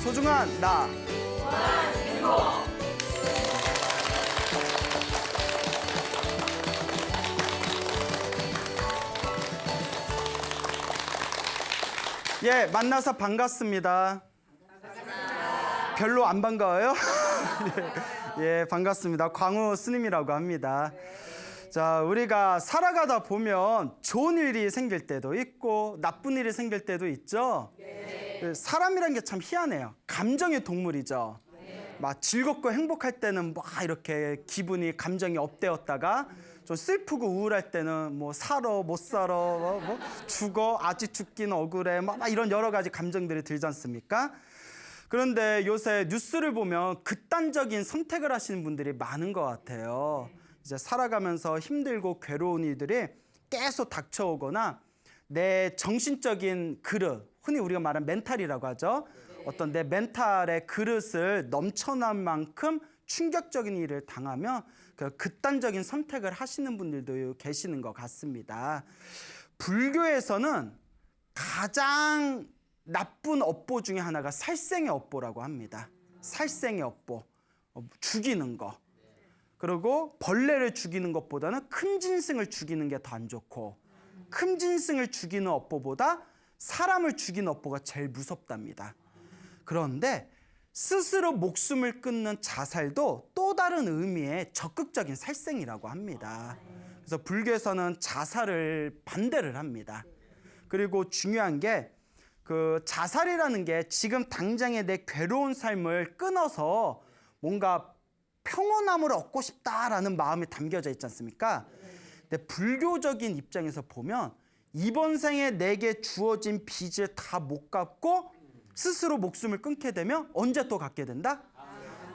소중한 나. 예, 만나서 반갑습니다. 별로 안 반가워요? 예, 반갑습니다. 광우 스님이라고 합니다. 자, 우리가 살아가다 보면 좋은 일이 생길 때도 있고 나쁜 일이 생길 때도 있죠. 사람이란 게 참 희한해요. 감정의 동물이죠. 막 즐겁고 행복할 때는 막 이렇게 기분이 감정이 업되었다가 좀 슬프고 우울할 때는 뭐 살아 못 살아 뭐 죽어 아직 죽긴 억울해 막 이런 여러 가지 감정들이 들지 않습니까? 그런데 요새 뉴스를 보면 극단적인 선택을 하시는 분들이 많은 것 같아요. 이제 살아가면서 힘들고 괴로운 일들이 계속 닥쳐오거나 내 정신적인 그릇, 흔히 우리가 말하는 멘탈이라고 하죠. 어떤 내 멘탈의 그릇을 넘쳐난 만큼 충격적인 일을 당하면 그 극단적인 선택을 하시는 분들도 계시는 것 같습니다. 불교에서는 가장 나쁜 업보 중에 하나가 살생의 업보라고 합니다. 살생의 업보, 죽이는 거. 그리고 벌레를 죽이는 것보다는 큰짐승을 죽이는 게 더 안 좋고 큰짐승을 죽이는 업보보다 사람을 죽이는 업보가 제일 무섭답니다. 그런데 스스로 목숨을 끊는 자살도 또 다른 의미의 적극적인 살생이라고 합니다. 그래서 불교에서는 자살을 반대를 합니다. 그리고 중요한 게 그 자살이라는 게 지금 당장의 내 괴로운 삶을 끊어서 뭔가 평온함을 얻고 싶다라는 마음이 담겨져 있지 않습니까? 근데 불교적인 입장에서 보면 이번 생에 내게 주어진 빚을 다 못 갚고 스스로 목숨을 끊게 되면 언제 또 갖게 된다?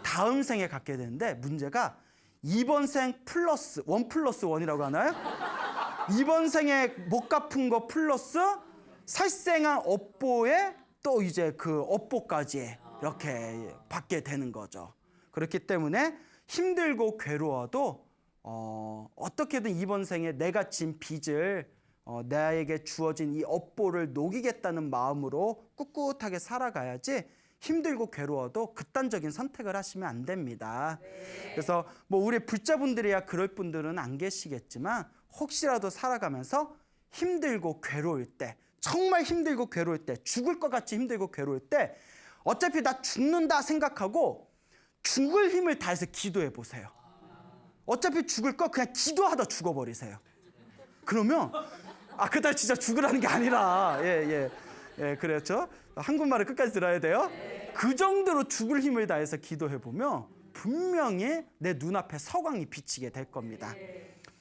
다음 생에 갖게 되는데 문제가 이번 생 플러스 원 플러스 원이라고 하나요? 이번 생에 못 갚은 거 플러스 살생한 업보에 또 이제 그 업보까지 이렇게 받게 되는 거죠. 그렇기 때문에 힘들고 괴로워도 어떻게든 이번 생에 내가 진 빚을 나에게 주어진 이 업보를 녹이겠다는 마음으로 꿋꿋하게 살아가야지 힘들고 괴로워도 극단적인 선택을 하시면 안 됩니다. 그래서 뭐 우리 불자분들이야 그럴 분들은 안 계시겠지만 혹시라도 살아가면서 힘들고 괴로울 때 정말 힘들고 괴로울 때 죽을 것 같이 힘들고 괴로울 때 어차피 나 죽는다 생각하고 죽을 힘을 다해서 기도해 보세요. 어차피 죽을 거 그냥 기도하다 죽어버리세요. 그러면 그날 진짜 죽으라는 게 아니라 그렇죠. 한국말을 끝까지 들어야 돼요. 그 정도로 죽을 힘을 다해서 기도해 보면 분명히 내 눈앞에 서광이 비치게 될 겁니다.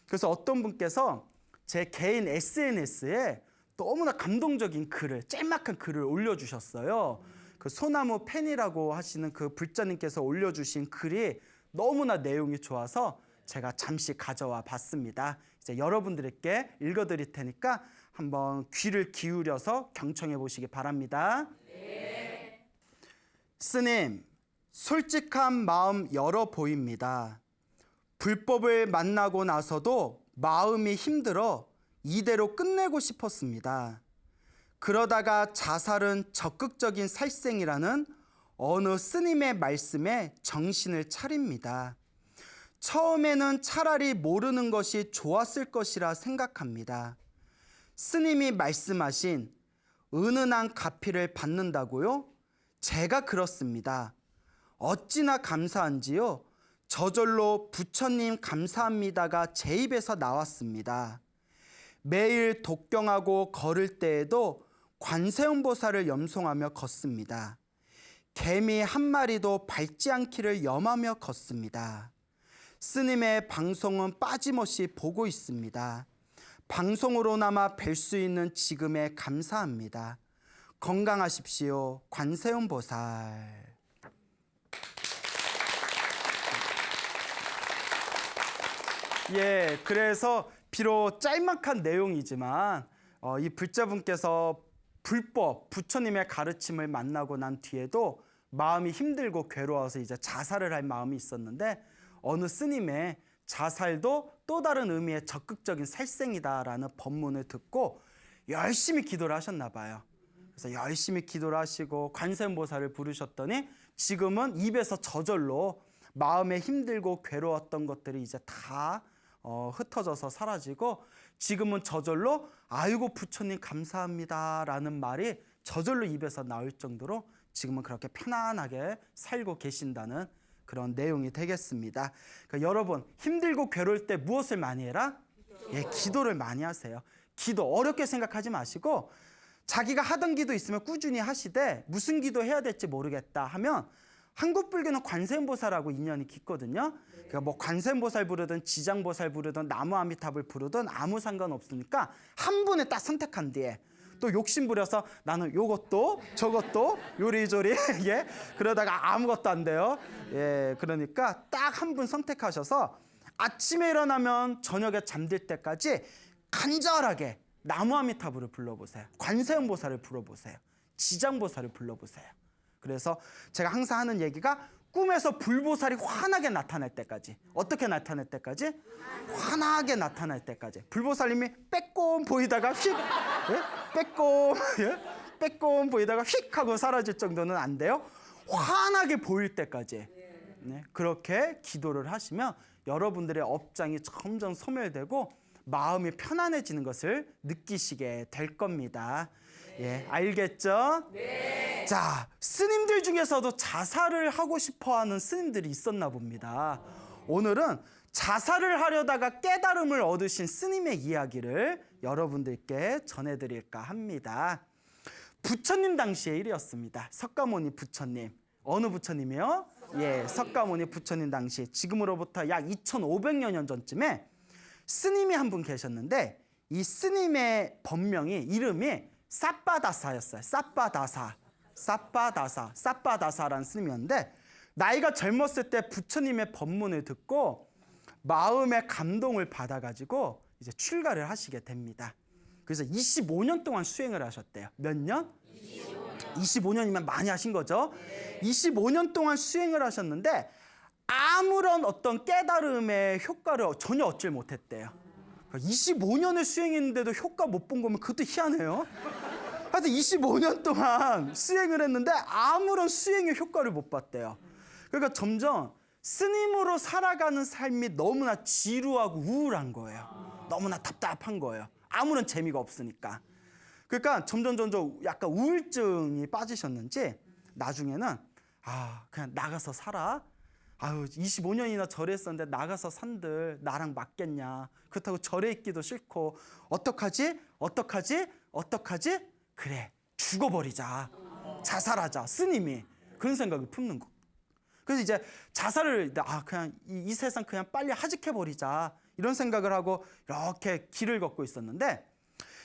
그래서 어떤 분께서 제 개인 SNS에 너무나 감동적인 글을 짤막한 글을 올려주셨어요. 그 소나무 팬이라고 하시는 그 불자님께서 올려주신 글이 너무나 내용이 좋아서 제가 잠시 가져와 봤습니다. 이제 여러분들께 읽어드릴 테니까 한번 귀를 기울여서 경청해 보시기 바랍니다. 네. 스님, 솔직한 마음 열어 보입니다. 불법을 만나고 나서도 마음이 힘들어 이대로 끝내고 싶었습니다. 그러다가 자살은 적극적인 살생이라는 어느 스님의 말씀에 정신을 차립니다. 처음에는 차라리 모르는 것이 좋았을 것이라 생각합니다. 스님이 말씀하신 은은한 가피를 받는다고요? 제가 그렇습니다. 어찌나 감사한지요? 저절로 부처님 감사합니다가 제 입에서 나왔습니다. 매일 독경하고 걸을 때에도 관세음보살을 염송하며 걷습니다. 개미 한 마리도 밟지 않기를 염하며 걷습니다. 스님의 방송은 빠짐없이 보고 있습니다. 방송으로나마 뵐 수 있는 지금에 감사합니다. 건강하십시오. 관세음보살. 그래서 비록 짤막한 내용이지만 이 불자분께서 불법 부처님의 가르침을 만나고 난 뒤에도 마음이 힘들고 괴로워서 이제 자살을 할 마음이 있었는데 어느 스님의 자살도 또 다른 의미의 적극적인 살생이다라는 법문을 듣고 열심히 기도를 하셨나 봐요. 그래서 열심히 기도를 하시고 관세음보살을 부르셨더니 지금은 입에서 저절로 마음에 힘들고 괴로웠던 것들이 이제 다 흩어져서 사라지고 지금은 저절로 아이고 부처님 감사합니다라는 말이 저절로 입에서 나올 정도로 지금은 그렇게 편안하게 살고 계신다는 그런 내용이 되겠습니다. 그러니까 여러분 힘들고 괴로울 때 무엇을 많이 해라? 기도를 많이 하세요. 기도 어렵게 생각하지 마시고 자기가 하던 기도 있으면 꾸준히 하시되 무슨 기도 해야 될지 모르겠다 하면 한국 불교는 관세음보살하고 인연이 깊거든요. 그러니까 뭐 관세음보살 부르든 지장보살 부르든 나무아미탑을 부르든 아무 상관없으니까 한 분을 딱 선택한 뒤에 또 욕심 부려서 나는 요것도 저것도 요리조리 그러다가 아무것도 안 돼요. 그러니까 딱 한 분 선택하셔서 아침에 일어나면 저녁에 잠들 때까지 간절하게 나무아미타불을 불러보세요. 관세음보살을 불러보세요. 지장보살을 불러보세요. 그래서 제가 항상 하는 얘기가 꿈에서 불보살이 환하게 나타날 때까지. 어떻게 나타날 때까지? 환하게 나타날 때까지. 불보살님이 빼꼼 보이다가 휙, 빼꼼 보이다가 휙 하고 사라질 정도는 안 돼요. 환하게 보일 때까지. 그렇게 기도를 하시면 여러분들의 업장이 점점 소멸되고 마음이 편안해지는 것을 느끼시게 될 겁니다. 알겠죠? 네. 자, 스님들 중에서도 자살을 하고 싶어하는 스님들이 있었나 봅니다. 오늘은 자살을 하려다가 깨달음을 얻으신 스님의 이야기를 여러분들께 전해드릴까 합니다. 부처님 당시의 일이었습니다. 석가모니 부처님. 어느 부처님이요? 석가모니 부처님 당시 지금으로부터 약 2500여 년 전쯤에 스님이 한 분 계셨는데 이 스님의 법명이 이름이 사빠다사였어요. 사빠다사라는 스님이었는데 나이가 젊었을 때 부처님의 법문을 듣고 마음의 감동을 받아가지고 이제 출가를 하시게 됩니다. 그래서 25년 동안 수행을 하셨대요. 몇 년? 25년이면 많이 하신 거죠. 25년 동안 수행을 하셨는데 아무런 어떤 깨달음의 효과를 전혀 얻질 못했대요. 25년을 수행했는데도 효과 못 본 거면 그것도 희한해요. 하여튼 25년 동안 수행을 했는데 아무런 수행의 효과를 못 봤대요. 그러니까 점점 스님으로 살아가는 삶이 너무나 지루하고 우울한 거예요. 너무나 답답한 거예요. 아무런 재미가 없으니까. 그러니까 점점 약간 우울증이 빠지셨는지 나중에는 그냥 나가서 살아. 25년이나 절했었는데 나가서 산들 나랑 맞겠냐. 그렇다고 절에 있기도 싫고 어떡하지? 그래, 죽어버리자. 자살하자. 스님이 그런 생각이 품는 거. 그래서 이제 자살을 그냥 이 세상 그냥 빨리 하직해버리자 이런 생각을 하고 이렇게 길을 걷고 있었는데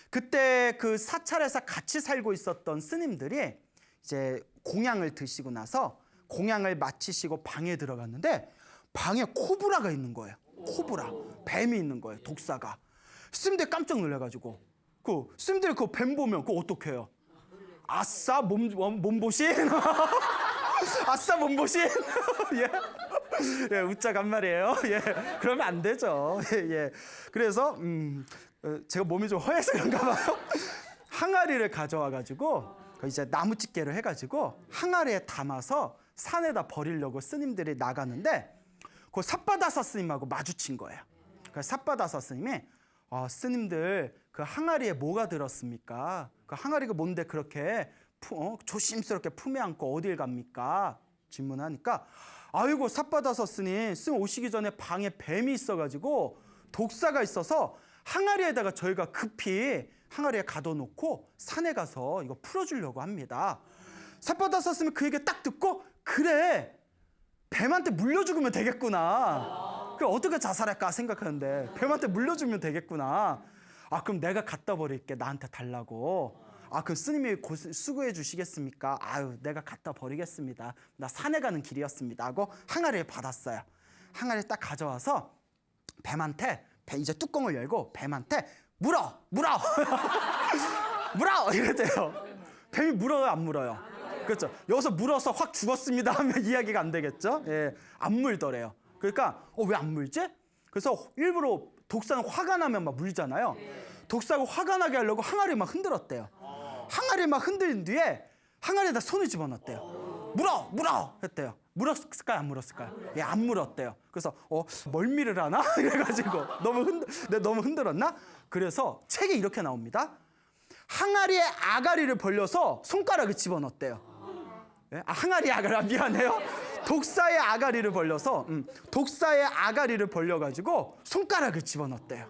그때 그 사찰에서 같이 살고 있었던 스님들이 이제 공양을 드시고 나서 공양을 마치시고 방에 들어갔는데 방에 코브라가 있는 거예요. 코브라, 뱀이 있는 거예요. 독사가. 스님들 깜짝 놀라가지고 스님들이 그 뱀 보면 그거 어떡해요? 아싸 몸보신? 아싸 몸보신? 웃자 간 말이에요. 그러면 안 되죠. 그래서 제가 몸이 좀 허해서 그런가 봐요. 항아리를 가져와가지고 이제 나무집게를 해가지고 항아리에 담아서 산에다 버리려고 스님들이 나가는데 그 삿바다사 스님하고 마주친 거예요. 그 삿바다사 스님이 스님들 그 항아리에 뭐가 들었습니까? 그 항아리가 뭔데 그렇게 조심스럽게 품에 안고 어딜 갑니까? 질문하니까 아이고 삿바다사 스님 오시기 전에 방에 뱀이 있어가지고 독사가 있어서 항아리에다가 저희가 급히 항아리에 가둬놓고 산에 가서 이거 풀어주려고 합니다. 삿바다사 스님이 그 얘기 딱 듣고 그래 뱀한테 물려 죽으면 되겠구나. 그럼 어떻게 자살할까 생각하는데 뱀한테 물려 죽으면 되겠구나. 그럼 내가 갖다 버릴게. 나한테 달라고. 그럼 스님이 수고해 주시겠습니까? 내가 갖다 버리겠습니다. 나 산에 가는 길이었습니다 하고 항아리를 받았어요. 항아리를 딱 가져와서 뱀한테 이제 뚜껑을 열고 뱀한테 물어 물어 이랬대요. 뱀이 물어요 안 물어요? 그렇죠. 여기서 물어서 확 죽었습니다 하면 이야기가 안 되겠죠. 안 물더래요. 그러니까 왜 안 물지? 그래서 일부러 독사는 화가 나면 막 물잖아요. 독사가 화가 나게 하려고 항아리 막 흔들었대요. 항아리 막 흔들린 뒤에 항아리에다 손을 집어넣었대요. 물어 했대요. 물었을까요? 안 물었을까요? 예, 안 물었대요. 그래서 멀미를 하나? 이래가지고 너무 흔들었나? 그래서 책에 이렇게 나옵니다. 항아리에 아가리를 벌려서 손가락을 집어넣었대요. 예? 항아리에 아가리, 미안해요. 독사의 아가리를 벌려서 독사의 아가리를 벌려가지고 손가락을 집어넣었대요.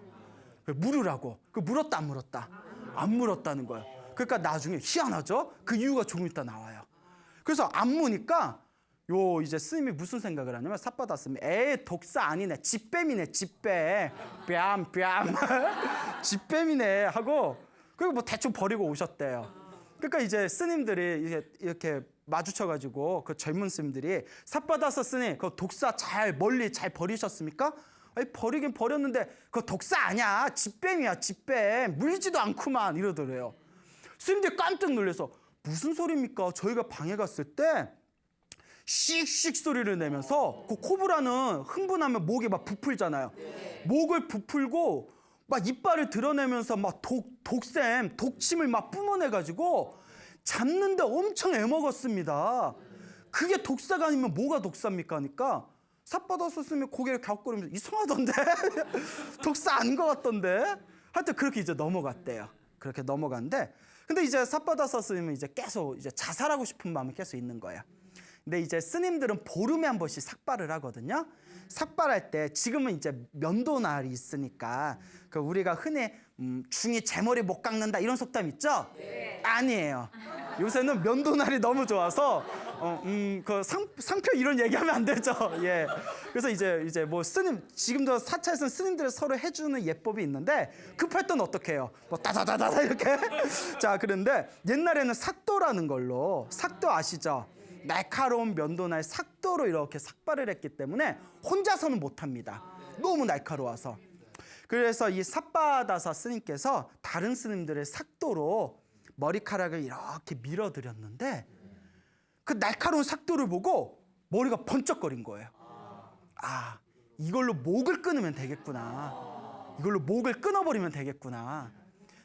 물으라고. 물었다 안 물었다? 안 물었다는 거예요. 그러니까 나중에 희한하죠? 그 이유가 조금 있다 나와요. 그래서 안 무니까 이제 스님이 무슨 생각을 하냐면 삿바다스님이 독사 아니네, 집뱀이네, 집뱀, 뺨 집뱀이네 하고 그리고 뭐 대충 버리고 오셨대요. 그러니까 이제 스님들이 이렇게 마주쳐가지고 그 젊은 스님들이 삿바다스 스님 그 독사 멀리 잘 버리셨습니까? 아니, 버리긴 버렸는데 그 독사 아니야, 집뱀이야, 집뱀, 물지도 않구만 이러더래요. 스님들이 깜짝 놀라서 무슨 소리입니까? 저희가 방에 갔을 때 씩씩 소리를 내면서 그 코브라는 흥분하면 목이 막 부풀잖아요. 목을 부풀고 막 이빨을 드러내면서 막 독침을 막 뿜어내가지고 잡는데 엄청 애먹었습니다. 그게 독사가 아니면 뭐가 독사입니까? 하니까 삿바다스 스님이 고개를 갸웃거리면서 이상하던데? 독사 아닌 것 같던데? 하여튼 그렇게 이제 넘어갔대요. 그렇게 넘어갔는데 근데 이제 삿바다스 스님은 이제 계속 이제 자살하고 싶은 마음이 계속 있는 거예요. 근데 이제 스님들은 보름에 한 번씩 삭발을 하거든요. 삭발할 때 지금은 이제 면도날이 있으니까 그 우리가 흔히 중이 제 머리 못 깎는다 이런 속담 있죠? 네. 아니에요. 요새는 면도날이 너무 좋아서 그 상표 이런 얘기하면 안 되죠. 예. 그래서 이제 뭐 스님 지금도 사찰에서는 스님들이 서로 해주는 예법이 있는데 급할 땐 어떻게 해요? 뭐 따다다다다 이렇게. 자, 그런데 옛날에는 삭도라는 걸로 삭도 아시죠? 날카로운 면도날 삭도로 이렇게 삭발을 했기 때문에 혼자서는 못합니다. 너무 날카로워서. 그래서 이 삿바다사 스님께서 다른 스님들의 삭도로 머리카락을 이렇게 밀어드렸는데 그 날카로운 삭도를 보고 머리가 번쩍거린 거예요. 아, 이걸로 목을 끊으면 되겠구나. 이걸로 목을 끊어버리면 되겠구나.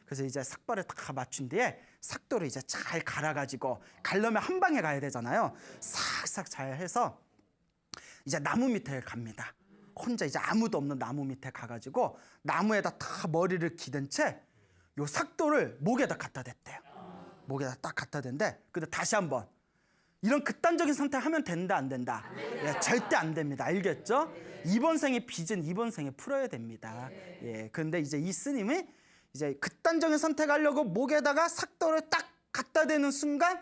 그래서 이제 삭발을 다 맞춘 뒤에 삭도를 이제 잘 갈아가지고 가려면 한 방에 가야 되잖아요. 싹싹 잘 해서 이제 나무 밑에 갑니다. 혼자 이제 아무도 없는 나무 밑에 가가지고 나무에다 다 머리를 기댄 채 요 삭도를 목에다 갖다 댔대요. 목에다 딱 갖다 댄데 근데 다시 한번 이런 극단적인 선택 하면 된다 안 된다? 예, 절대 안 됩니다. 알겠죠? 이번 생의 빚은 이번 생에 풀어야 됩니다. 예, 근데 이제 이 스님이 이제 극단적인 선택하려고 목에다가 삭도를 딱 갖다 대는 순간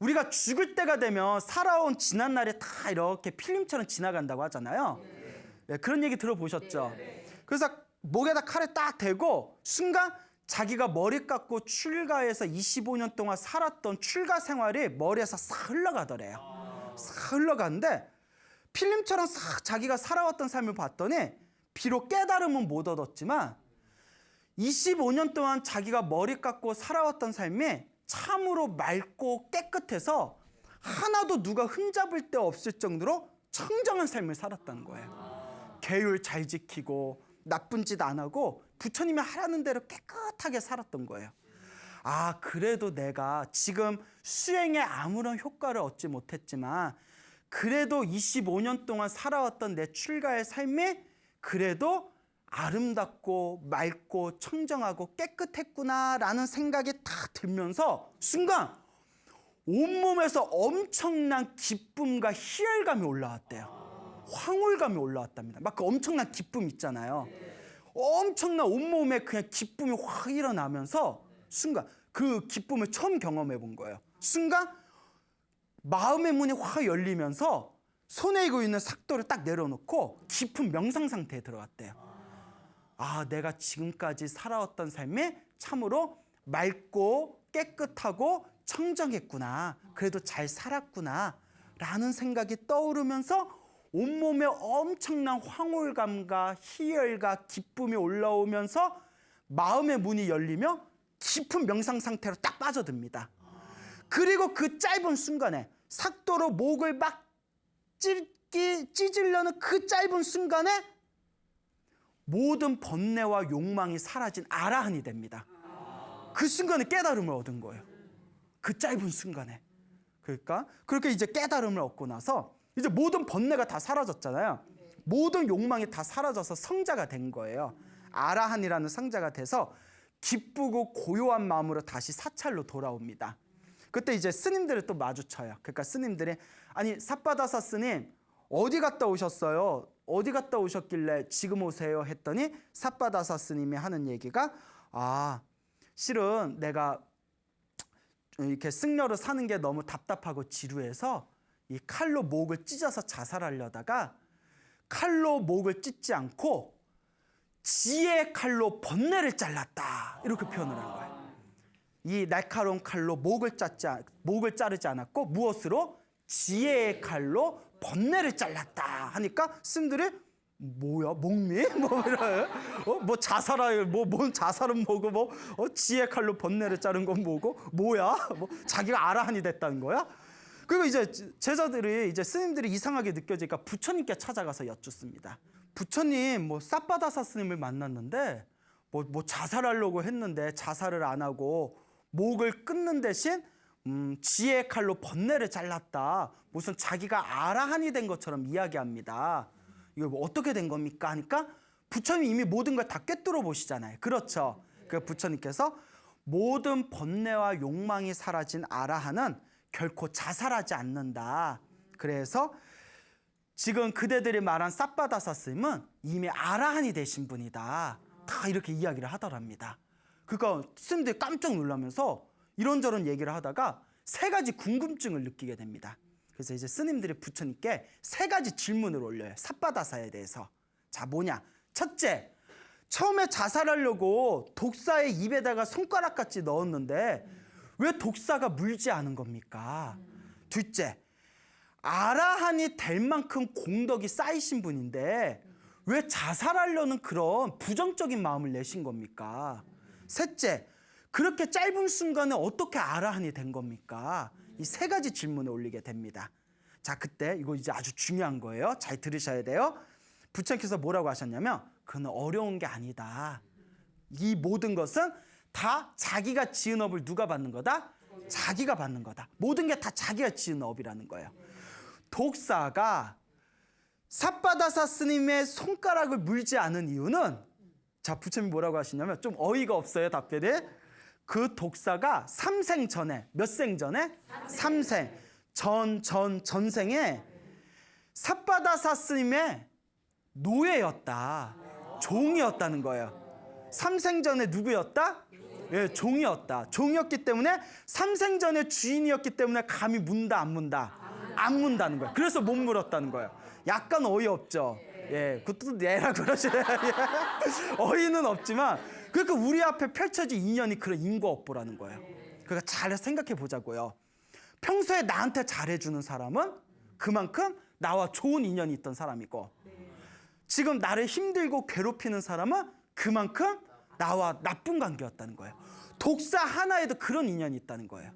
우리가 죽을 때가 되면 살아온 지난 날이 다 이렇게 필름처럼 지나간다고 하잖아요. 네, 그런 얘기 들어보셨죠? 그래서 목에다 칼을 딱 대고 순간 자기가 머리 깎고 출가해서 25년 동안 살았던 출가 생활이 머리에서 싹 흘러가더래요. 싹 흘러가는데 필름처럼 싹 자기가 살아왔던 삶을 봤더니 비록 깨달음은 못 얻었지만 25년 동안 자기가 머리 깎고 살아왔던 삶이 참으로 맑고 깨끗해서 하나도 누가 흠잡을 데 없을 정도로 청정한 삶을 살았다는 거예요. 계율 잘 지키고 나쁜 짓 안 하고 부처님이 하라는 대로 깨끗하게 살았던 거예요. 아, 그래도 내가 지금 수행에 아무런 효과를 얻지 못했지만 그래도 25년 동안 살아왔던 내 출가의 삶이 그래도 아름답고 맑고 청정하고 깨끗했구나라는 생각이 다 들면서 순간 온몸에서 엄청난 기쁨과 희열감이 올라왔대요. 황홀감이 올라왔답니다. 막 그 엄청난 기쁨 있잖아요. 엄청난 온몸에 그냥 기쁨이 확 일어나면서 순간 그 기쁨을 처음 경험해 본 거예요. 순간 마음의 문이 확 열리면서 손에 이고 있는 삭도를 딱 내려놓고 깊은 명상 상태에 들어갔대요. 아, 내가 지금까지 살아왔던 삶이 참으로 맑고 깨끗하고 청정했구나. 그래도 잘 살았구나. 라는 생각이 떠오르면서 온몸에 엄청난 황홀감과 희열과 기쁨이 올라오면서 마음의 문이 열리며 깊은 명상 상태로 딱 빠져듭니다. 그리고 그 짧은 순간에 삭도로 목을 막 찢으려는 그 짧은 순간에 모든 번뇌와 욕망이 사라진 아라한이 됩니다. 그 순간에 깨달음을 얻은 거예요. 그 짧은 순간에. 그러니까 그렇게 이제 깨달음을 얻고 나서 이제 모든 번뇌가 다 사라졌잖아요. 모든 욕망이 다 사라져서 성자가 된 거예요. 아라한이라는 성자가 돼서 기쁘고 고요한 마음으로 다시 사찰로 돌아옵니다. 그때 이제 스님들을 또 마주쳐요. 그러니까 스님들이 아니 삿바다사 스님 어디 갔다 오셨어요? 어디 갔다 오셨길래 지금 오세요? 했더니 삿바다사 스님이 하는 얘기가 실은 내가 이렇게 승려로 사는 게 너무 답답하고 지루해서 이 칼로 목을 찢어서 자살하려다가 칼로 목을 찢지 않고 지혜의 칼로 번뇌를 잘랐다. 이렇게 표현을 한 거예요. 이 날카로운 칼로 목을 자르지 않았고 무엇으로? 지혜의 칼로 번뇌를 잘랐다 하니까 스님들이 뭐야 목미? 뭐 이래요? 뭐 자살할 뭔 자살은 뭐고 지혜 칼로 번뇌를 자른 건 뭐고 뭐야? 뭐 자기가 아라한이 됐다는 거야? 그리고 이제 제자들이 이제 스님들이 이상하게 느껴지니까 부처님께 찾아가서 여쭙습니다. 부처님 뭐 삿바다사 스님을 만났는데 뭐 자살하려고 했는데 자살을 안 하고 목을 끊는 대신 지혜의 칼로 번뇌를 잘랐다. 무슨 자기가 아라한이 된 것처럼 이야기합니다. 이거 뭐 어떻게 된 겁니까? 하니까 부처님이 이미 모든 걸 다 꿰뚫어 보시잖아요. 그렇죠. 그 부처님께서 모든 번뇌와 욕망이 사라진 아라한은 결코 자살하지 않는다. 그래서 지금 그대들이 말한 삿바다사 스님은 이미 아라한이 되신 분이다. 다 이렇게 이야기를 하더랍니다. 그러니까 스님들이 깜짝 놀라면서 이런저런 얘기를 하다가 세 가지 궁금증을 느끼게 됩니다. 그래서 이제 스님들이 부처님께 세 가지 질문을 올려요. 삿바다사에 대해서. 자, 뭐냐? 첫째, 처음에 자살하려고 독사의 입에다가 손가락같이 넣었는데 왜 독사가 물지 않은 겁니까? 둘째, 아라한이 될 만큼 공덕이 쌓이신 분인데 왜 자살하려는 그런 부정적인 마음을 내신 겁니까? 셋째, 그렇게 짧은 순간에 어떻게 아라한이 된 겁니까? 이 세 가지 질문을 올리게 됩니다. 자, 그때 이거 이제 아주 중요한 거예요. 잘 들으셔야 돼요. 부처님께서 뭐라고 하셨냐면 그건 어려운 게 아니다. 이 모든 것은 다 자기가 지은 업을 누가 받는 거다? 자기가 받는 거다. 모든 게 다 자기가 지은 업이라는 거예요. 독사가 삿바다사 스님의 손가락을 물지 않은 이유는 자, 부처님이 뭐라고 하시냐면 좀 어이가 없어요, 답변이. 그 독사가 삼생 전에 몇 생 전에? 삼생 전생에 삿바다사 스님의 노예였다. 종이었다는 거예요. 삼생 전에 누구였다? 예, 종이었다. 종이었기 때문에 삼생 전에 주인이었기 때문에 감히 문다 안 문다? 안 문다는 거예요. 그래서 못 물었다는 거예요. 약간 어이없죠. 예, 그것도 내라 그러시네. 어이는 없지만 그러니까 우리 앞에 펼쳐진 인연이 그런 인과업보라는 거예요. 그러니까 잘 생각해 보자고요. 평소에 나한테 잘해주는 사람은 그만큼 나와 좋은 인연이 있던 사람이고 지금 나를 힘들고 괴롭히는 사람은 그만큼 나와 나쁜 관계였다는 거예요. 독사 하나에도 그런 인연이 있다는 거예요.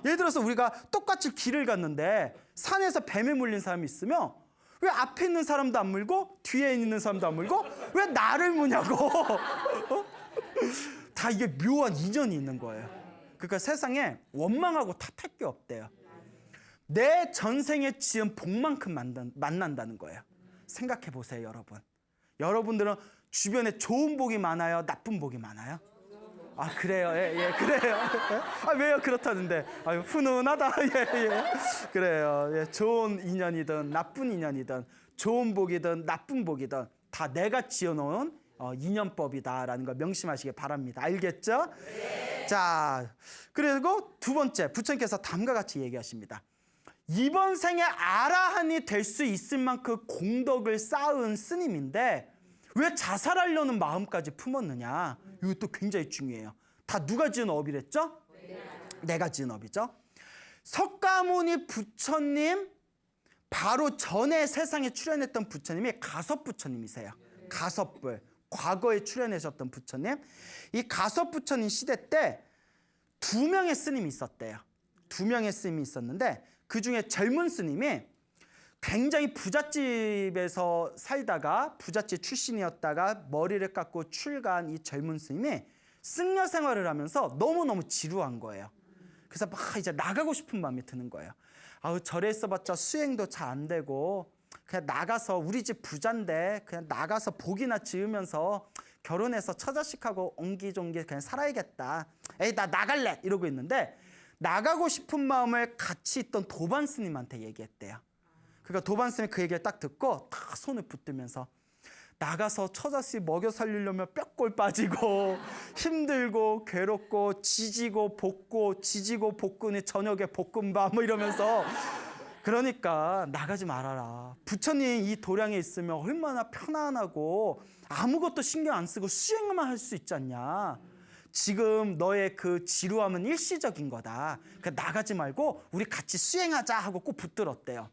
예를 들어서 우리가 똑같이 길을 갔는데 산에서 뱀에 물린 사람이 있으면 왜 앞에 있는 사람도 안 물고 뒤에 있는 사람도 안 물고 왜 나를 무냐고. 다 이게 묘한 인연이 있는 거예요. 그러니까 세상에 원망하고 탓할 게 없대요. 내 전생에 지은 복만큼 만난다는 거예요. 생각해 보세요, 여러분. 여러분들은 주변에 좋은 복이 많아요? 나쁜 복이 많아요? 아, 그래요? 예, 그래요. 아, 왜요? 그렇다는데. 아유, 훈훈하다. 예. 그래요. 예, 좋은 인연이든 나쁜 인연이든 좋은 복이든 나쁜 복이든 다 내가 지어놓은 인연법이다라는 걸 명심하시기 바랍니다. 알겠죠? 네. 자, 그리고 두 번째, 부처님께서 다음과 같이 얘기하십니다. 이번 생에 아라한이 될 수 있을 만큼 공덕을 쌓은 스님인데 왜 자살하려는 마음까지 품었느냐? 이것도 굉장히 중요해요. 다 누가 지은 업이랬죠? 내가 지은 업이죠. 석가모니 부처님 바로 전에 세상에 출연했던 부처님이 가섭부처님이세요. 가섭불. 과거에 출연하셨던 부처님. 이 가섭부처님 시대 때 2명의 스님이 있었대요. 2명의 스님이 있었는데 그중에 젊은 스님이 굉장히 부잣집에서 살다가 부잣집 출신이었다가 머리를 깎고 출가한 이 젊은 스님이 승려 생활을 하면서 너무너무 지루한 거예요. 그래서 막 이제 나가고 싶은 마음이 드는 거예요. 아우, 절에 있어봤자 수행도 잘 안 되고 그냥 나가서, 우리 집 부자인데 그냥 나가서 복이나 지으면서 결혼해서 처자식하고 옹기종기 그냥 살아야겠다. 에이, 나 나갈래 이러고 있는데, 나가고 싶은 마음을 같이 있던 도반 스님한테 얘기했대요. 그러니까 도반 스님이 그 얘기를 딱 듣고 딱 손을 붙들면서, 나가서 처자식 먹여 살리려면 뼈골 빠지고 힘들고 괴롭고 지지고 볶고 지지고 볶으니 저녁에 볶음밥 뭐 이러면서, 그러니까 나가지 말아라. 부처님 이 도량에 있으면 얼마나 편안하고 아무것도 신경 안 쓰고 수행만 할 수 있지 않냐. 지금 너의 그 지루함은 일시적인 거다. 그러니까 나가지 말고 우리 같이 수행하자 하고 꼭 붙들었대요.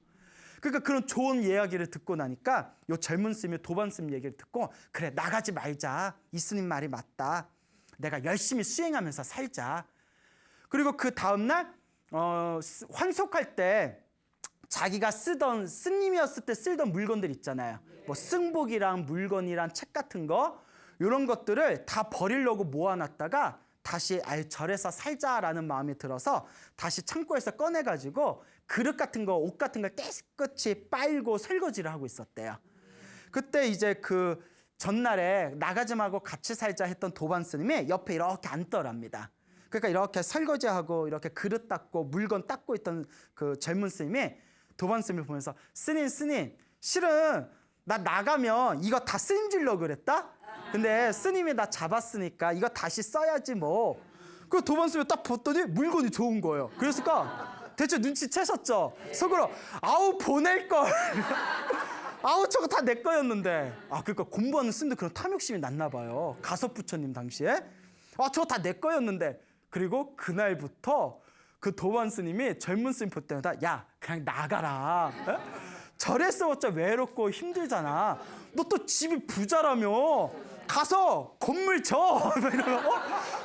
그러니까 그런 좋은 이야기를 듣고 나니까 요 젊은 스님이 도반 스님 얘기를 듣고, 그래 나가지 말자. 이 스님 말이 맞다. 내가 열심히 수행하면서 살자. 그리고 그 다음날 환속할 때 자기가 쓰던, 스님이었을 때 쓰던 물건들 있잖아요. 뭐 승복이랑 물건이랑 책 같은 거, 이런 것들을 다 버리려고 모아놨다가 다시 절에서 살자라는 마음이 들어서 다시 창고에서 꺼내가지고 그릇 같은 거, 옷 같은 걸 깨끗이 빨고 설거지를 하고 있었대요. 그때 이제 그 전날에 나가지 말고 같이 살자 했던 도반 스님이 옆에 이렇게 앉더랍니다. 그러니까 이렇게 설거지하고 이렇게 그릇 닦고 물건 닦고 있던 그 젊은 스님이 도반 스님을 보면서, 스님 실은 나 나가면 이거 다 쓰임질려고 그랬다? 근데 스님이 나 잡았으니까 이거 다시 써야지 뭐. 그 도반 스님이 딱 봤더니 물건이 좋은 거예요. 그랬을까? 대체 눈치채셨죠? 속으로 아우 보낼걸. 아우 저거 다 내 거였는데. 그러니까 공부하는 스님들 그런 탐욕심이 났나 봐요. 가섭 부처님 당시에. 저거 다 내 거였는데. 그리고 그날부터 그 도반 스님이 젊은 스님 볼 때마다, 야 그냥 나가라. 에? 절에 써봤자 외롭고 힘들잖아. 너 또 집이 부자라며 가서 건물 져.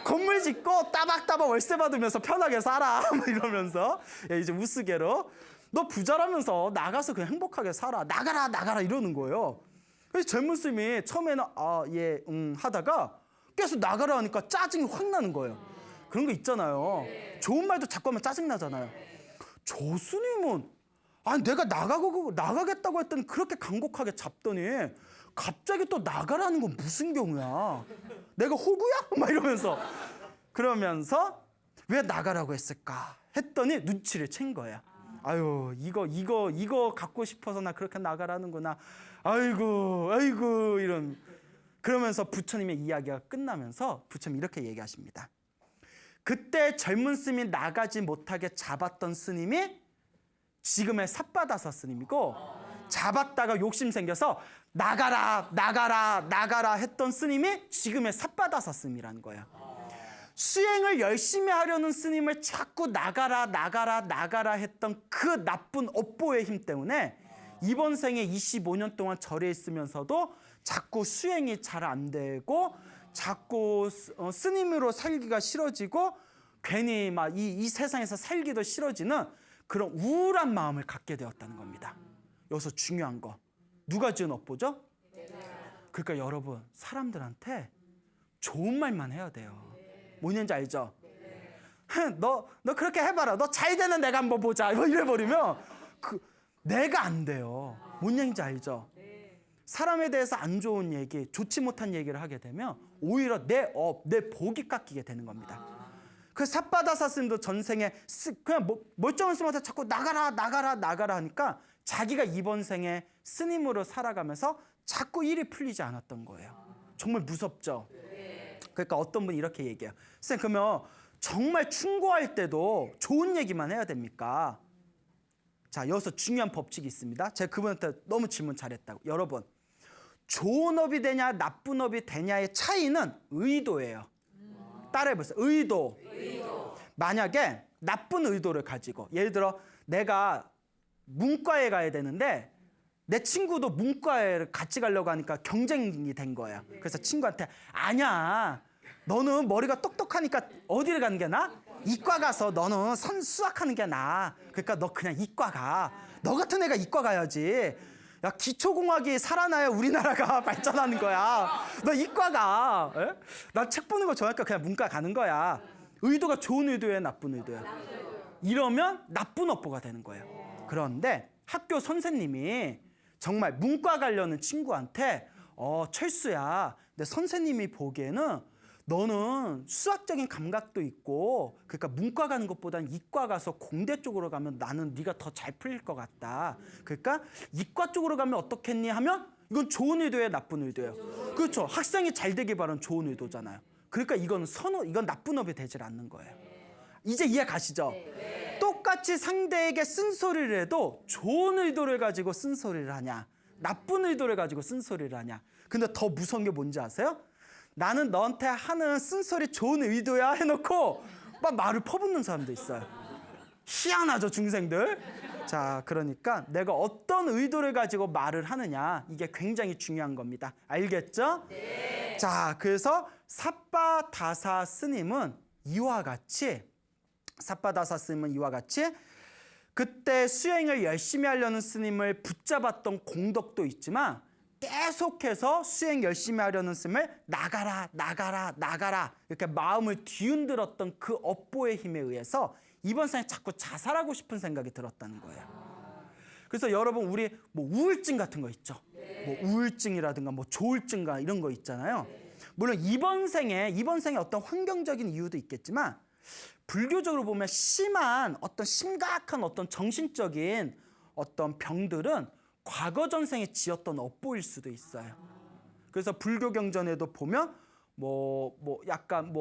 건물 짓고 따박따박 월세 받으면서 편하게 살아. 이러면서 이제 우스개로, 너 부자라면서 나가서 그냥 행복하게 살아. 나가라 이러는 거예요. 그래서 젊은 스님이 처음에는 하다가 계속 나가라 하니까 짜증이 확 나는 거예요. 그런 거 있잖아요. 좋은 말도 자꾸 하면 짜증나잖아요. 저 스님은 내가 나가겠다고 했더니 그렇게 간곡하게 잡더니 갑자기 또 나가라는 건 무슨 경우야? 내가 호구야? 막 이러면서. 그러면서 왜 나가라고 했을까 했더니 눈치를 챈 거야. 아유, 이거 갖고 싶어서 나 그렇게 나가라는구나. 아이고 이런. 그러면서 부처님의 이야기가 끝나면서 부처님이 이렇게 얘기하십니다. 그때 젊은 스님이 나가지 못하게 잡았던 스님이 지금의 삿바다사 스님이고, 잡았다가 욕심 생겨서 나가라 했던 스님이 지금의 삿바다사 스님이라는 거예요. 수행을 열심히 하려는 스님을 자꾸 나가라 했던 그 나쁜 업보의 힘 때문에 이번 생에 25년 동안 절에 있으면서도 자꾸 수행이 잘 안 되고 자꾸 스님으로 살기가 싫어지고 괜히 막 이 세상에서 살기도 싫어지는 그런 우울한 마음을 갖게 되었다는 겁니다. 여기서 중요한 거, 누가 지은 업보죠? 그러니까 여러분, 사람들한테 좋은 말만 해야 돼요. 뭐냐는지 알죠? 너 그렇게 해봐라. 너 잘 되는 내가 한번 보자. 이래버리면 내가 안 돼요. 뭔 얘기인지 알죠? 사람에 대해서 안 좋은 얘기, 좋지 못한 얘기를 하게 되면 오히려 내 복이 깎이게 되는 겁니다. 그 삿바다사 스님도 전생에 그냥 멀쩡한 스님한테 자꾸 나가라 하니까 자기가 이번 생에 스님으로 살아가면서 자꾸 일이 풀리지 않았던 거예요. 정말 무섭죠? 그러니까 어떤 분이 이렇게 얘기해요. 선생님, 그러면 정말 충고할 때도 좋은 얘기만 해야 됩니까? 자, 여기서 중요한 법칙이 있습니다. 제가 그분한테 너무 질문 잘했다고. 여러분, 좋은 업이 되냐 나쁜 업이 되냐의 차이는 의도예요. 따라해보세요. 의도. 만약에 나쁜 의도를 가지고, 예를 들어 내가 문과에 가야 되는데 내 친구도 문과에 같이 가려고 하니까 경쟁이 된 거야. 그래서 친구한테, 아니야, 너는 머리가 똑똑하니까 어디를 가는 게 나아? 이과 가서 너는 수학하는 게 나아. 그러니까 너 그냥 이과 가. 너 같은 애가 이과 가야지. 야, 기초공학이 살아나야 우리나라가 발전하는 거야. 너 이과 가. 나 책 보는 거 좋아하니까 그냥 문과 가는 거야. 의도가 좋은 의도예요, 나쁜 의도예요? 이러면 나쁜 업보가 되는 거예요. 그런데 학교 선생님이 정말 문과 가려는 친구한테 철수야, 근데 선생님이 보기에는 너는 수학적인 감각도 있고 그러니까 문과 가는 것보다는 이과 가서 공대 쪽으로 가면 나는 네가 더 잘 풀릴 것 같다. 그러니까 이과 쪽으로 가면 어떻겠니 하면 이건 좋은 의도예요, 나쁜 의도예요? 그렇죠. 학생이 잘 되길 바라는 좋은 의도잖아요. 그러니까 이건 이건 나쁜 업이 되질 않는 거예요. 이제 이해 가시죠? 똑같이 상대에게 쓴소리를 해도 좋은 의도를 가지고 쓴소리를 하냐, 나쁜 의도를 가지고 쓴소리를 하냐. 근데 더 무서운 게 뭔지 아세요? 나는 너한테 하는 쓴소리 좋은 의도야 해놓고 막 말을 퍼붓는 사람도 있어요. 희한하죠, 중생들? 자, 그러니까 내가 어떤 의도를 가지고 말을 하느냐, 이게 굉장히 중요한 겁니다. 알겠죠? 네. 자, 그래서 삿바다사 스님은 이와 같이 그때 수행을 열심히 하려는 스님을 붙잡았던 공덕도 있지만 계속해서 수행 열심히 하려는 스님을 나가라 이렇게 마음을 뒤흔들었던 그 업보의 힘에 의해서 이번 생에 자꾸 자살하고 싶은 생각이 들었다는 거예요. 그래서 여러분, 우리 뭐 우울증 같은 거 있죠. 뭐 우울증이라든가 뭐 조울증가 이런 거 있잖아요. 물론 이번 생에 어떤 환경적인 이유도 있겠지만 불교적으로 보면 심한 어떤 심각한 어떤 정신적인 어떤 병들은 과거 전생에 지었던 업보일 수도 있어요. 그래서 불교 경전에도 보면 약간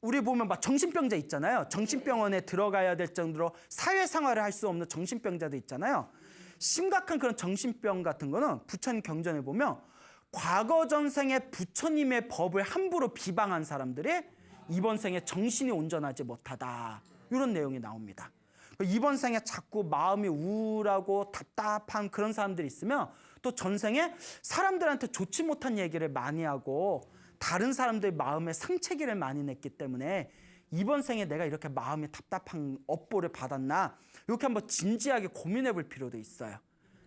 우리 보면 막 정신병자 있잖아요. 정신병원에 들어가야 될 정도로 사회생활을 할 수 없는 정신병자도 있잖아요. 심각한 그런 정신병 같은 거는 부처님 경전에 보면 과거 전생에 부처님의 법을 함부로 비방한 사람들이 이번 생에 정신이 온전하지 못하다, 이런 내용이 나옵니다. 이번 생에 자꾸 마음이 우울하고 답답한 그런 사람들이 있으면 또 전생에 사람들한테 좋지 못한 얘기를 많이 하고 다른 사람들 마음에 상처기를 많이 냈기 때문에 이번 생에 내가 이렇게 마음이 답답한 업보를 받았나, 이렇게 한번 진지하게 고민해 볼 필요도 있어요.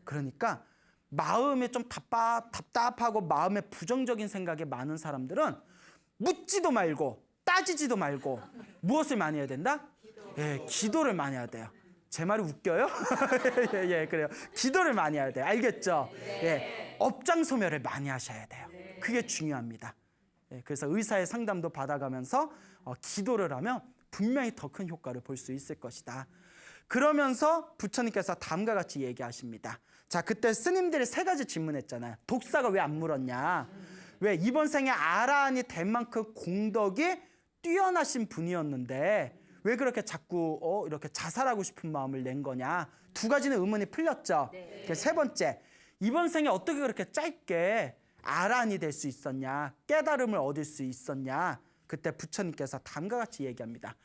그러니까 마음이 좀 답답하고 마음에 부정적인 생각이 많은 사람들은 묻지도 말고 따지지도 말고 무엇을 많이 해야 된다? 예, 기도를 많이 해야 돼요. 제 말이 웃겨요? 예, 그래요. 기도를 많이 해야 돼요. 알겠죠? 예, 업장 소멸을 많이 하셔야 돼요. 그게 중요합니다. 예, 그래서 의사의 상담도 받아가면서 기도를 하면 분명히 더 큰 효과를 볼 수 있을 것이다. 그러면서 부처님께서 다음과 같이 얘기하십니다. 자, 그때 스님들이 3가지 질문했잖아요. 독사가 왜 안 물었냐? 왜 이번 생에 아라한이 될 만큼 공덕이 뛰어나신 분이었는데 왜 그렇게 자꾸 이렇게 자살하고 싶은 마음을 낸 거냐? 2가지는 의문이 풀렸죠. 네. 3번째, 이번 생에 어떻게 그렇게 짧게 아라한이 될 수 있었냐? 깨달음을 얻을 수 있었냐? 그때 부처님께서 다음과 같이 얘기합니다.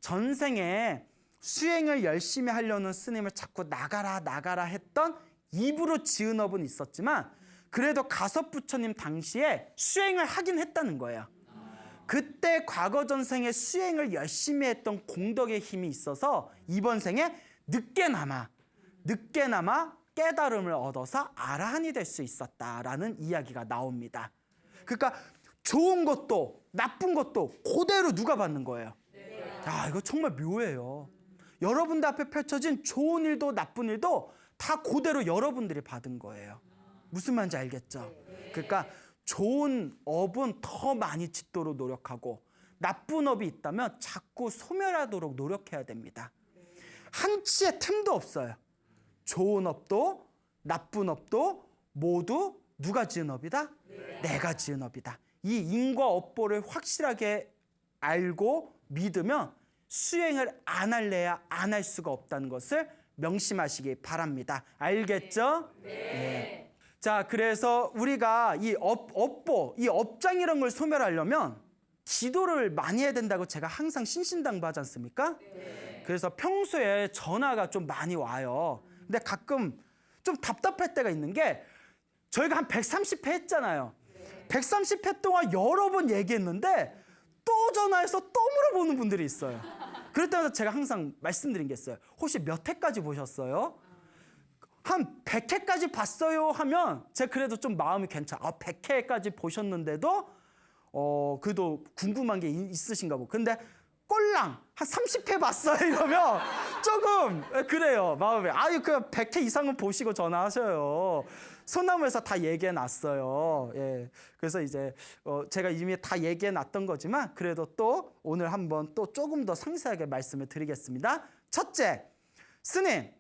전생에 수행을 열심히 하려는 스님을 자꾸 나가라 했던 입으로 지은 업은 있었지만 그래도 가섭 부처님 당시에 수행을 하긴 했다는 거예요. 그때 과거 전생에 수행을 열심히 했던 공덕의 힘이 있어서 이번 생에 늦게나마 깨달음을 얻어서 아라한이 될 수 있었다라는 이야기가 나옵니다. 그러니까 좋은 것도 나쁜 것도 그대로 누가 받는 거예요? 아, 이거 정말 묘해요. 여러분들 앞에 펼쳐진 좋은 일도 나쁜 일도 다 그대로 여러분들이 받은 거예요. 무슨 말인지 알겠죠? 그러니까 좋은 업은 더 많이 짓도록 노력하고 나쁜 업이 있다면 자꾸 소멸하도록 노력해야 됩니다. 한치의 틈도 없어요. 좋은 업도 나쁜 업도 모두 누가 지은 업이다? 내가 지은 업이다. 이 인과 업보를 확실하게 알고 믿으면 수행을 안 할래야 안 할 수가 없다는 것을 명심하시기 바랍니다. 알겠죠? 네. 자, 그래서 우리가 이 업보, 이 업장 이런 걸 소멸하려면 기도를 많이 해야 된다고 제가 항상 신신당부하지 않습니까? 네. 그래서 평소에 전화가 좀 많이 와요. 근데 가끔 좀 답답할 때가 있는 게 저희가 한 130회 했잖아요. 130회 동안 여러 번 얘기했는데 또 전화해서 또 물어보는 분들이 있어요. 그럴 때마다 제가 항상 말씀드린 게 있어요. 혹시 몇 회까지 보셨어요? 한 100회까지 봤어요 하면 제가 그래도 좀 마음이 괜찮아. 100회까지 보셨는데도 그래도 궁금한 게 있으신가 보고. 근데 꼴랑 한 30회 봤어요 이러면 조금 그래요 마음에. 아유 그 100회 이상은 보시고 전화하셔요. 소나무에서 다 얘기해 놨어요. 예. 그래서 이제 제가 이미 다 얘기해 놨던 거지만 그래도 또 오늘 한번 또 조금 더 상세하게 말씀을 드리겠습니다. 첫째, 스님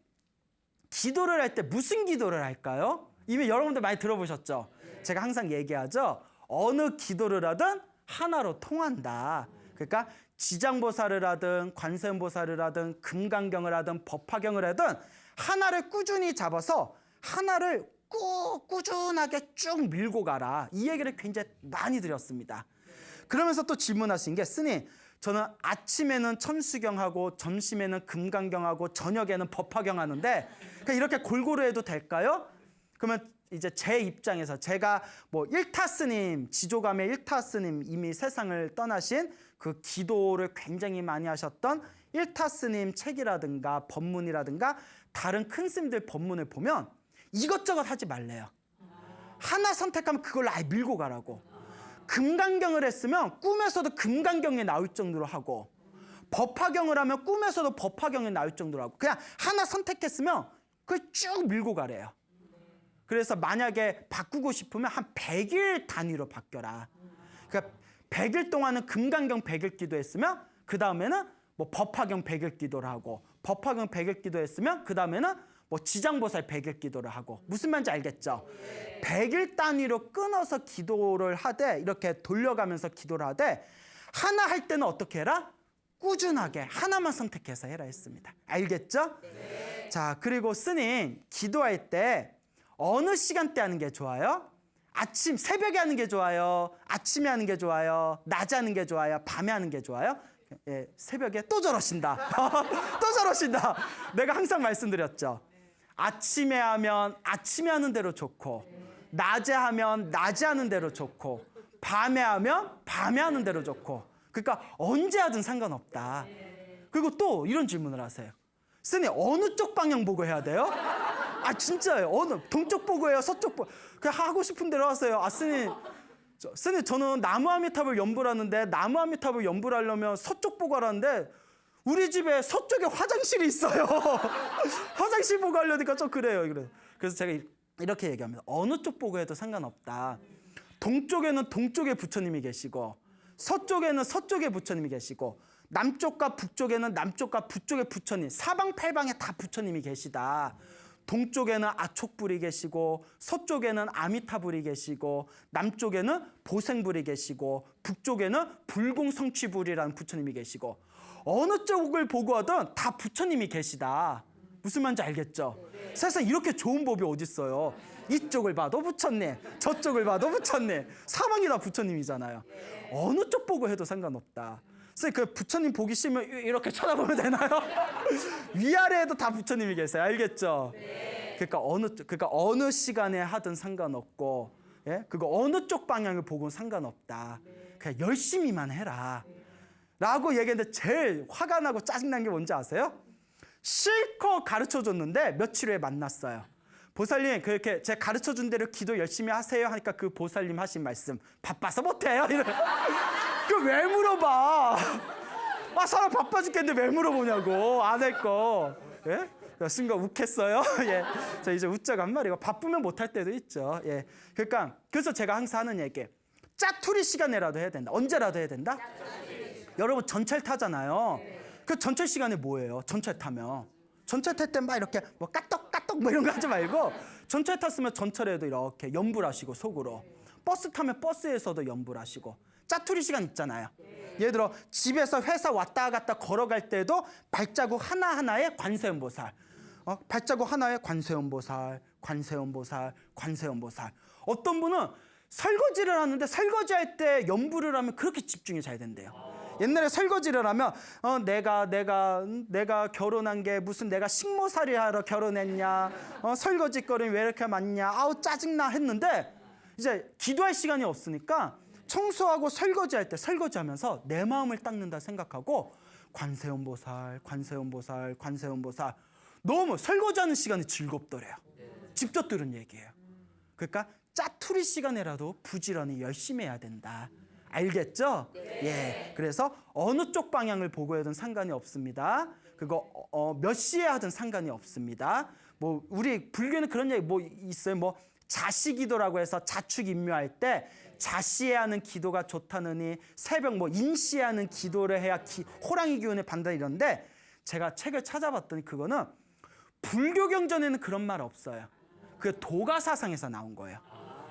기도를 할 때 무슨 기도를 할까요? 이미 여러분들 많이 들어보셨죠? 제가 항상 얘기하죠. 어느 기도를 하든 하나로 통한다. 그러니까 지장보살을 하든 관세음보살을 하든 금강경을 하든 법화경을 하든 하나를 꾸준히 잡아서 하나를 꼭 꾸준하게 쭉 밀고 가라. 이 얘기를 굉장히 많이 드렸습니다. 그러면서 또 질문하신 게 스님 저는 아침에는 천수경하고 점심에는 금강경하고 저녁에는 법화경 하는데 그러니까 이렇게 골고루 해도 될까요? 그러면 이제 제 입장에서 제가 뭐 일타 스님, 지조감의 일타 스님 이미 세상을 떠나신 그 기도를 굉장히 많이 하셨던 일타 스님 책이라든가 법문이라든가 다른 큰 스님들 법문을 보면 이것저것 하지 말래요. 하나 선택하면 그걸 아예 밀고 가라고. 금강경을 했으면 꿈에서도 금강경에 나올 정도로 하고 법화경을 하면 꿈에서도 법화경에 나올 정도로 하고 그냥 하나 선택했으면 그걸 쭉 밀고 가래요. 그래서 만약에 바꾸고 싶으면 한 100일 단위로 바뀌어라. 그러니까 100일 동안은 금강경 100일 기도했으면 그 다음에는 뭐 법화경 100일 기도를 하고 법화경 100일 기도했으면 그 다음에는 뭐 지장보살 100일 기도를 하고 무슨 말인지 알겠죠? 100일 단위로 끊어서 기도를 하되 이렇게 돌려가면서 기도를 하되 하나 할 때는 어떻게 해라? 꾸준하게 하나만 선택해서 해라 했습니다. 알겠죠? 네. 자 그리고 스님 기도할 때 어느 시간대 하는 게 좋아요? 아침 새벽에 하는 게 좋아요? 아침에 하는 게 좋아요? 낮에 하는 게 좋아요? 밤에 하는 게 좋아요? 예, 새벽에 또 저러신다. 또 저러신다. 내가 항상 말씀드렸죠. 아침에 하면 아침에 하는 대로 좋고 낮에 하면 낮에 하는 대로 좋고 밤에 하면 밤에 하는 대로 좋고 그러니까 언제 하든 상관없다. 그리고 또 이런 질문을 하세요. 스님 어느 쪽 방향 보고 해야 돼요? 아 진짜예요. 어느 동쪽 보고 해요? 서쪽 보고 그냥 하고 싶은 대로 하세요. 아 스님 저는 나무 아미탑을 연불 하는데 나무 아미탑을 연불 하려면 서쪽 보고 하라는데 우리 집에 서쪽에 화장실이 있어요. 화장실 보고 하려니까 좀 그래요. 그래서 제가 이렇게 얘기합니다. 어느 쪽 보고 해도 상관없다. 동쪽에는 동쪽에 부처님이 계시고 서쪽에는 서쪽에 부처님이 계시고 남쪽과 북쪽에는 남쪽과 북쪽에 부처님 사방팔방에 다 부처님이 계시다. 동쪽에는 아촉불이 계시고 서쪽에는 아미타불이 계시고 남쪽에는 보생불이 계시고 북쪽에는 불공성취불이라는 부처님이 계시고 어느 쪽을 보고 하든 다 부처님이 계시다. 무슨 말인지 알겠죠? 네. 세상에 이렇게 좋은 법이 어딨어요. 이쪽을 봐도 부처님 저쪽을 봐도 부처님 사방이 다 부처님이잖아요. 네. 어느 쪽 보고 해도 상관없다. 선생님 그 부처님 보기 싫으면 이렇게 쳐다보면 되나요? 위아래에도 다 부처님이 계세요. 알겠죠? 네. 그러니까 어느 시간에 하든 상관없고 예? 그거 어느 쪽 방향을 보고는 상관없다. 네. 그냥 열심히만 해라. 네. 라고 얘기했는데 제일 화가 나고 짜증난 게 뭔지 아세요? 실컷 가르쳐줬는데 며칠 후에 만났어요. 보살님 그렇게 제가 가르쳐준 대로 기도 열심히 하세요 하니까 그 보살님 하신 말씀 바빠서 못해요. 그 왜 물어봐? 아 사람 바빠 죽겠는데 왜 물어보냐고 안 할 거. 예? 순간 욱했어요. 예. 자 이제 웃자고 한 말이고 바쁘면 못할 때도 있죠. 예. 그러니까 그래서 제가 항상 하는 얘기 짜투리 시간에라도 해야 된다. 언제라도 해야 된다. 여러분 전철 타잖아요. 그 전철 시간에 뭐예요? 전철 타면 전철 탈 때 막 이렇게 뭐 까떡까떡 뭐 이런 거 하지 말고 전철 탔으면 전철에도 이렇게 연불하시고 속으로 버스 타면 버스에서도 연불하시고 짜투리 시간 있잖아요. 예를 들어 집에서 회사 왔다 갔다 걸어갈 때도 발자국 하나하나에 관세음보살 발자국 하나에 관세음보살 관세음보살 관세음보살 어떤 분은 설거지를 하는데 설거지할 때 연불을 하면 그렇게 집중이 잘 된대요. 옛날에 설거지를 하면 내가 결혼한 게 무슨 내가 식모살이 하러 결혼했냐 설거지거리 왜 이렇게 많냐 아우 짜증나 했는데 이제 기도할 시간이 없으니까 청소하고 설거지할 때 설거지하면서 내 마음을 닦는다 생각하고 관세음보살 관세음보살 관세음보살 너무 설거지하는 시간이 즐겁더래요. 직접 들은 얘기예요. 그러니까 짜투리 시간에라도 부지런히 열심히 해야 된다. 알겠죠? 예. 그래서 어느 쪽 방향을 보고 해든 상관이 없습니다. 그거 몇 시에 하든 상관이 없습니다. 뭐 우리 불교는 그런 얘기 뭐 있어요. 뭐 자시기도라고 해서 자축 임묘할 때 자시에 하는 기도가 좋다느니 새벽 뭐 인시에 하는 기도를 해야 호랑이 기운에 반다 이런데 제가 책을 찾아봤더니 그거는 불교 경전에는 그런 말 없어요. 그 도가사상에서 나온 거예요.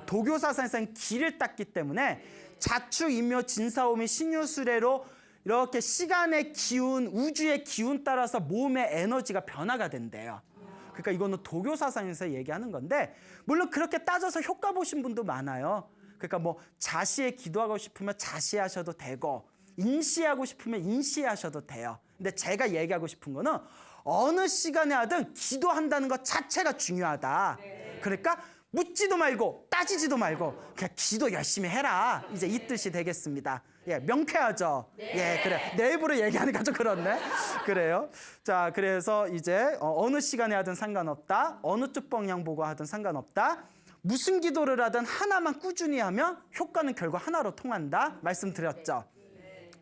도교 사상에서는 기를 땄기 때문에 자축 임묘 진사오미 신유수레로 이렇게 시간의 기운, 우주의 기운 따라서 몸의 에너지가 변화가 된대요. 그러니까 이거는 도교 사상에서 얘기하는 건데 물론 그렇게 따져서 효과 보신 분도 많아요. 그러니까 뭐 자시에 기도하고 싶으면 자시에 하셔도 되고 인시하고 싶으면 인시에 하셔도 돼요. 근데 제가 얘기하고 싶은 거는 어느 시간에 하든 기도한다는 것 자체가 중요하다. 그러니까 묻지도 말고 따지지도 말고 그냥 기도 열심히 해라. 이제 이 뜻이 되겠습니다. 예, 명쾌하죠? 예, 그래. 내 입으로 얘기하니까 좀 그렇네. 그래요. 자, 그래서 이제 어느 시간에 하든 상관없다. 어느 쪽 방향 보고 하든 상관없다. 무슨 기도를 하든 하나만 꾸준히 하면 효과는 결국 하나로 통한다. 말씀드렸죠?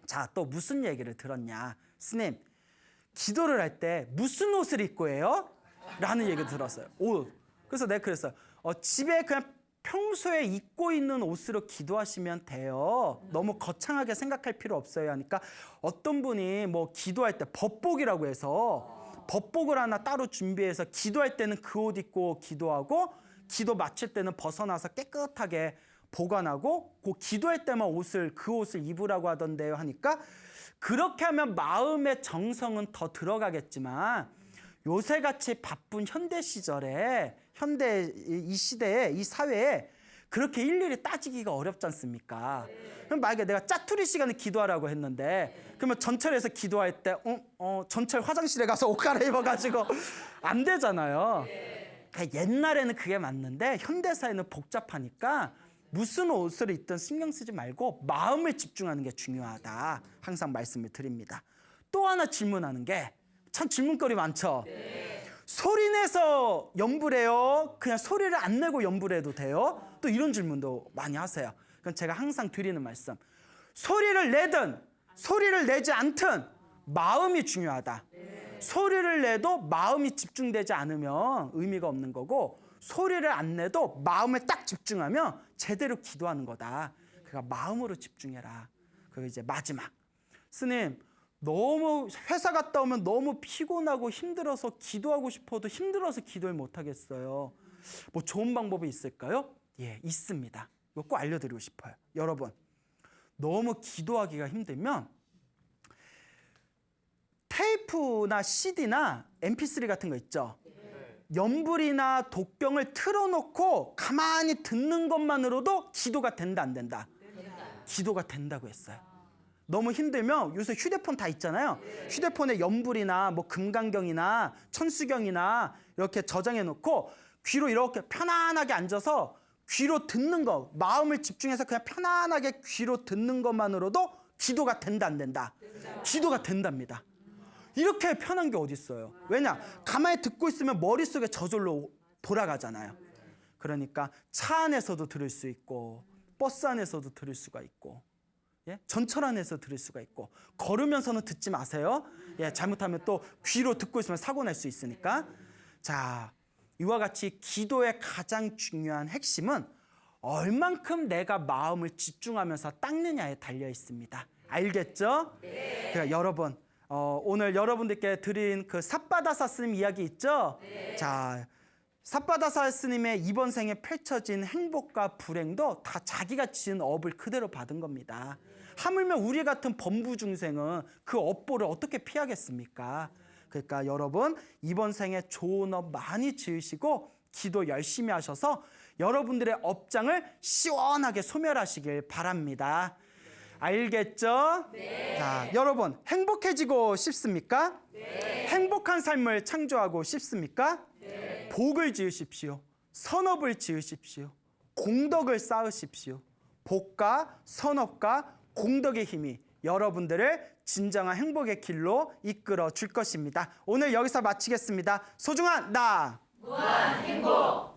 자, 또 무슨 얘기를 들었냐. 스님, 기도를 할 때 무슨 옷을 입고 해요? 라는 얘기를 들었어요. 옷. 그래서 내가 그랬어요. 집에 그냥 평소에 입고 있는 옷으로 기도하시면 돼요. 너무 거창하게 생각할 필요 없어요. 하니까 어떤 분이 뭐 기도할 때 법복이라고 해서 법복을 하나 따로 준비해서 기도할 때는 그 옷 입고 기도하고 기도 마칠 때는 벗어나서 깨끗하게 보관하고 그 기도할 때만 그 옷을 입으라고 하던데요. 하니까 그렇게 하면 마음의 정성은 더 들어가겠지만 요새같이 바쁜 현대 시절에 이 시대에 이 사회에 그렇게 일일이 따지기가 어렵지 않습니까? 그럼 만약에 내가 짜투리 시간에 기도하라고 했는데 그러면 전철에서 기도할 때 전철 화장실에 가서 옷 갈아입어가지고 안 되잖아요. 옛날에는 그게 맞는데 현대 사회는 복잡하니까 무슨 옷을 입든 신경 쓰지 말고 마음을 집중하는 게 중요하다. 항상 말씀을 드립니다. 또 하나 질문하는 게 참 질문거리 많죠? 소리 내서 연불해요? 그냥 소리를 안 내고 연불해도 돼요? 또 이런 질문도 많이 하세요. 그럼 제가 항상 드리는 말씀. 소리를 내든 소리를 내지 않든 마음이 중요하다. 소리를 내도 마음이 집중되지 않으면 의미가 없는 거고 소리를 안 내도 마음에 딱 집중하면 제대로 기도하는 거다. 그러니까 마음으로 집중해라. 그리고 이제 마지막. 스님, 너무 회사 갔다 오면 너무 피곤하고 힘들어서 기도하고 싶어도 힘들어서 기도를 못 하겠어요. 뭐 좋은 방법이 있을까요? 예, 있습니다. 이거 꼭 알려드리고 싶어요. 여러분, 너무 기도하기가 힘들면 테이프나 CD나 MP3 같은 거 있죠? 연불이나 독경을 틀어놓고 가만히 듣는 것만으로도 기도가 된다, 안 된다? 기도가 된다고 했어요. 너무 힘들면 요새 휴대폰 다 있잖아요. 휴대폰에 연불이나 뭐 금강경이나 천수경이나 이렇게 저장해 놓고 귀로 이렇게 편안하게 앉아서 귀로 듣는 거, 마음을 집중해서 그냥 편안하게 귀로 듣는 것만으로도 기도가 된다, 안 된다? 기도가 된답니다. 이렇게 편한 게 어디 있어요? 왜냐? 가만히 듣고 있으면 머릿속에 저절로 돌아가잖아요. 그러니까 차 안에서도 들을 수 있고 버스 안에서도 들을 수가 있고 예? 전철 안에서 들을 수가 있고 걸으면서는 듣지 마세요. 예, 잘못하면 또 귀로 듣고 있으면 사고 날 수 있으니까. 자, 이와 같이 기도의 가장 중요한 핵심은 얼만큼 내가 마음을 집중하면서 닦느냐에 달려 있습니다. 알겠죠? 네. 그러니까 여러분 오늘 여러분들께 드린 그 삿바다사 스님 이야기 있죠? 네. 자, 삿바다사 스님의 이번 생에 펼쳐진 행복과 불행도 다 자기가 지은 업을 그대로 받은 겁니다. 하물며 우리 같은 범부 중생은 그 업보를 어떻게 피하겠습니까? 그러니까 여러분 이번 생에 좋은 업 많이 지으시고 기도 열심히 하셔서 여러분들의 업장을 시원하게 소멸하시길 바랍니다. 알겠죠? 네. 자, 여러분 행복해지고 싶습니까? 네. 행복한 삶을 창조하고 싶습니까? 네. 복을 지으십시오. 선업을 지으십시오. 공덕을 쌓으십시오. 복과 선업과 공덕의 힘이 여러분들을 진정한 행복의 길로 이끌어 줄 것입니다. 오늘 여기서 마치겠습니다. 소중한 나 무한 행복